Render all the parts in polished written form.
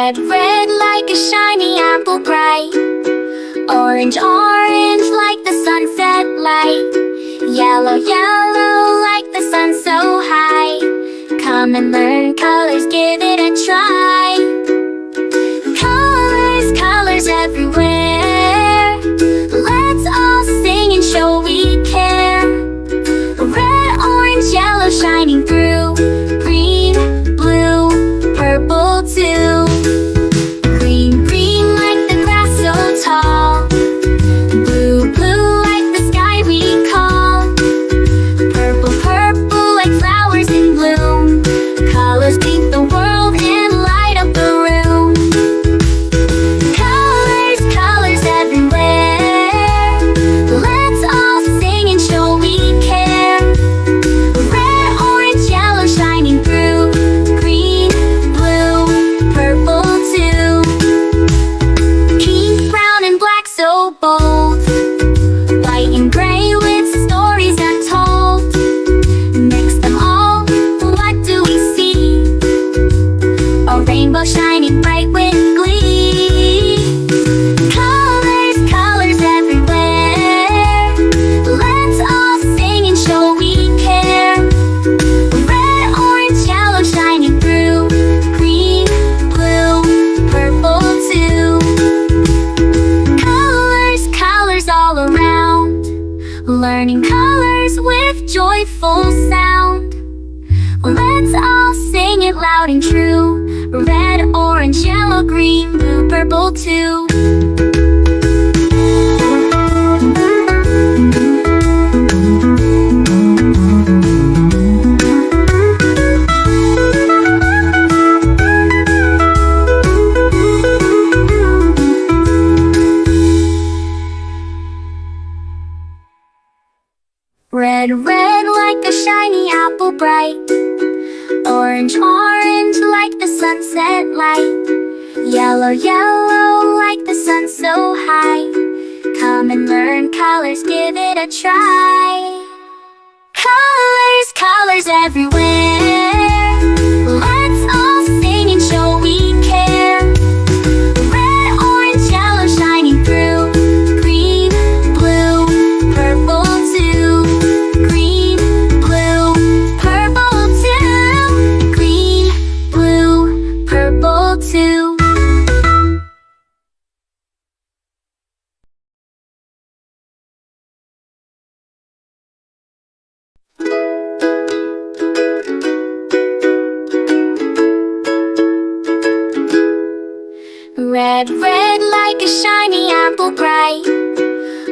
Red, red like a shiny apple bright. Orange, orange like the sunset light. Yellow, yellow like the sun so high. Come and learn colors, give it a try. Colors, colors everywhere. Let's all sing and show we care. Red, orange, yellow shining through. Green, blue, purple too. Green, green like the grass so tall. Blue, blue like the sky we call. Purple, purple like flowers in bloom. Colors paint the world and light up the room. Colors, colors everywhere. Let's all sing and show we care. Red, orange, yellow shining through. Green, blue, purple too. Pink, brown and black so bold. White and gray with stories untold. Mix them all, what do we see? A rainbow shining bright with glee. Colors, colors everywhere. Let's all sing and show we care. Red, orange, yellow shining through. Green, blue, purple too. Colors, colors all around. Learning colors with joyful sound. Let's all sing it loud and true. Red, orange, yellow, green, blue, purple too. Red, red like a shiny apple bright. Orange, orange like the sunset light. Yellow, yellow like the sun so high. Come and learn colors, give it a try. Colors, colors everywhere. Let's all sing and show we care. Red, orange, yellow shining through. Green, blue, purple too. Green, blue, purple too. Green, blue, purple too. Red, red like a shiny apple bright.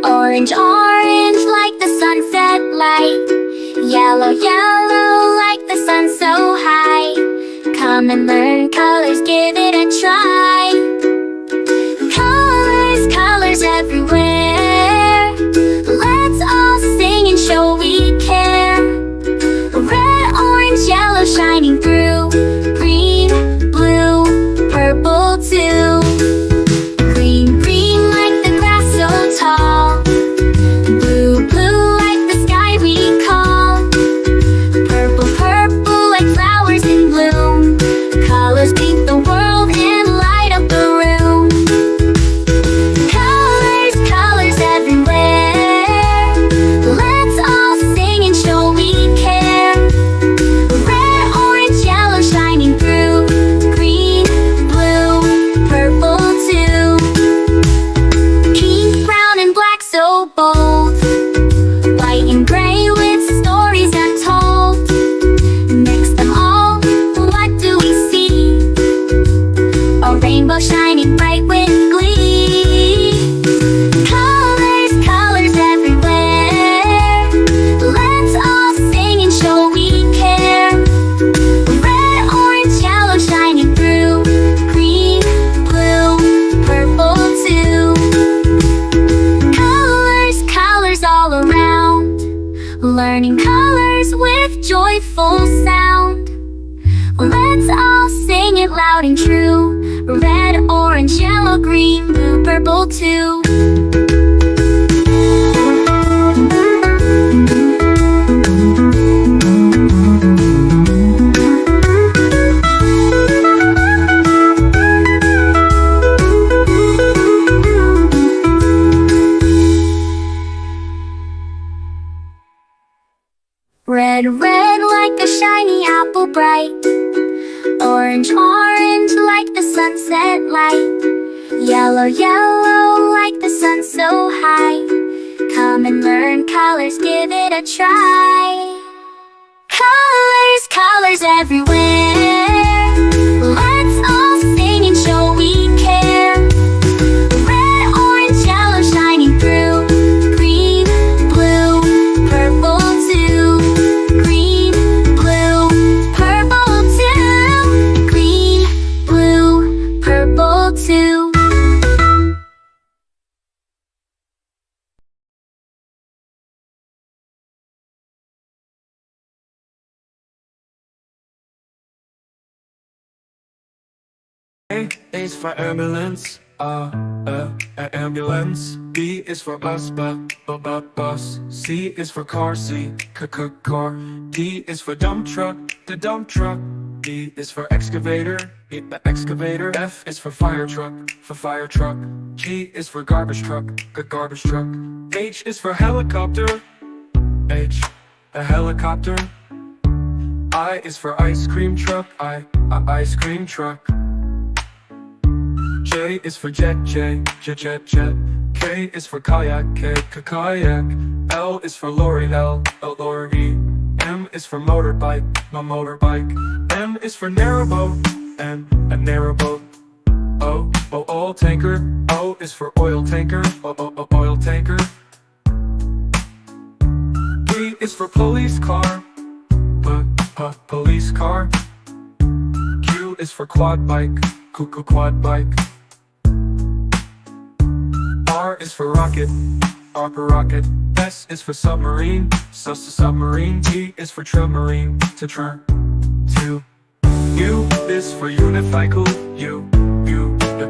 Orange, orange like the sunset light. Yellow, yellow like the sun so high. Come and learn colors, give it a try. Colors, colors everywhere. Let's all sing and show we care. Red, orange, yellow shining through. Green, blue, purple too. Green, green like the grass so tall. Blue, blue like the sky we call. Purple, purple like flowers in bloom. Colors paint the world and light up the room. Colors, colors everywhere. Let's all sing and show we care. Red, orange, yellow shining through. Green, blue, purple too. Pink, brown and black so bold. White and gray with stories untold. Mix them all, what do we see? A rainbow shining bright with glee. Colors, colors everywhere. Let's all sing and show we care. Red, orange, yellow shining through. Green, blue, purple too. Colors, colors all around. Learning colors with joyful sound. Let's all sing it loud and true. Red, orange, yellow, green, blue, purple too. Red, red like a shiny apple bright. Orange, orange like the sunset light. Yellow, yellow like the sun so high. Come and learn colors, give it a try. Colors, colors everywhere. Let's all sing and show we care. Red, orange, yellow shining through. Green, blue, purple too. Green, blue, purple too. Green, blue, purple too. A is for ambulance, ambulance. B is for bus, bus. C is for car, car. D is for dump truck, the dump truck. E is for excavator, the excavator. F is for fire truck, G is for garbage truck, garbage truck. H is for helicopter, a helicopter. I is for ice cream truck, ice cream truck. J is for jet. K is for kayak, kayak. L is for lorry, lorry. M is for motorbike, motorbike. N is for narrowboat, a narrowboat. O, oil tanker. O is for oil tanker, oil tanker. P is for police car, police car. Q is for quad bike, quad bike. R is for rocket, rocket. S is for submarine, submarine. T is for submarine, to. U is for unicycle,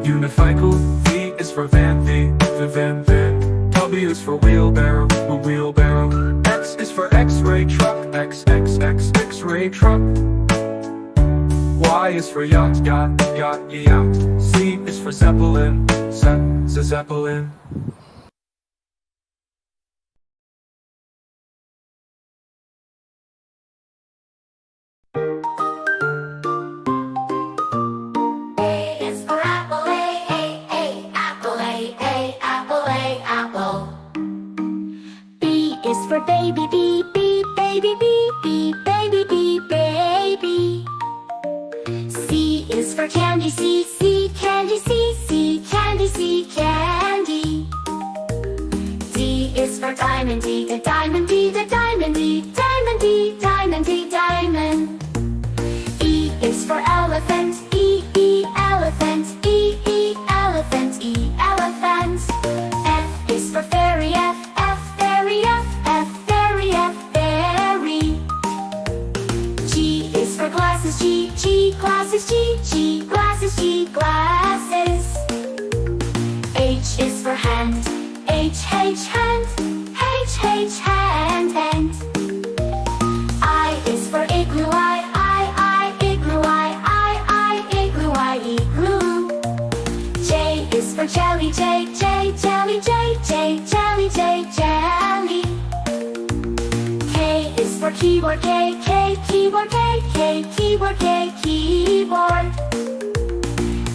unicycle. V is for van, van. W is for wheelbarrow, wheelbarrow. X is for X-ray truck, X-ray truck. Y is for yacht, yacht. Z is for zeppelin, zeppelin. A is for apple, apple, apple. B is for baby, baby, baby. C is for candy, candy, candy. D is for diamond, the diamond, diamond. E is for elephant, elephant, elephant. F is for fairy, fairy. G is for glasses, glasses. H is for hand, hand. I is for igloo, igloo. J is for jelly, jelly. K is for keyboard, keyboard.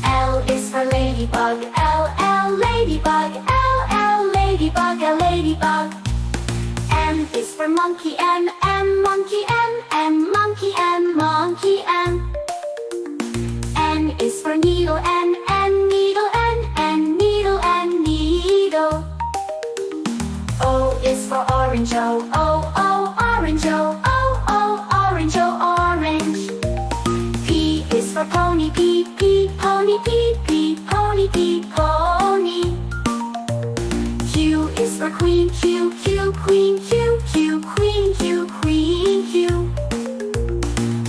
L is for ladybug, ladybug. M is for monkey, monkey. N is for needle, needle. O is for orange, orange. P is for pony, pony. Q is for queen, queen.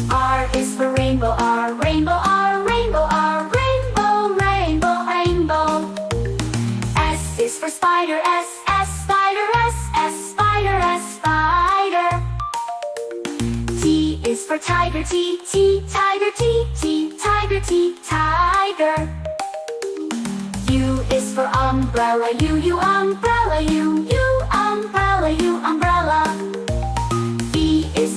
R is for rainbow, rainbow. S is for spider, spider. T is for tiger, tiger. U is for umbrella, umbrella. V is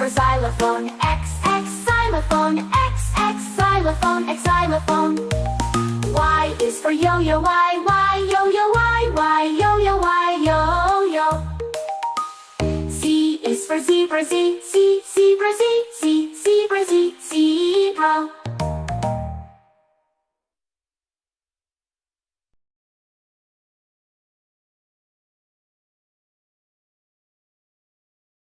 for xylophone. X, xylophone. X, xylophone. X, xylophone. Y is for yo-yo. Y, yo-yo. Y, yo-yo. Y, yo-yo. Z is for zebra. Z, zebra. Z,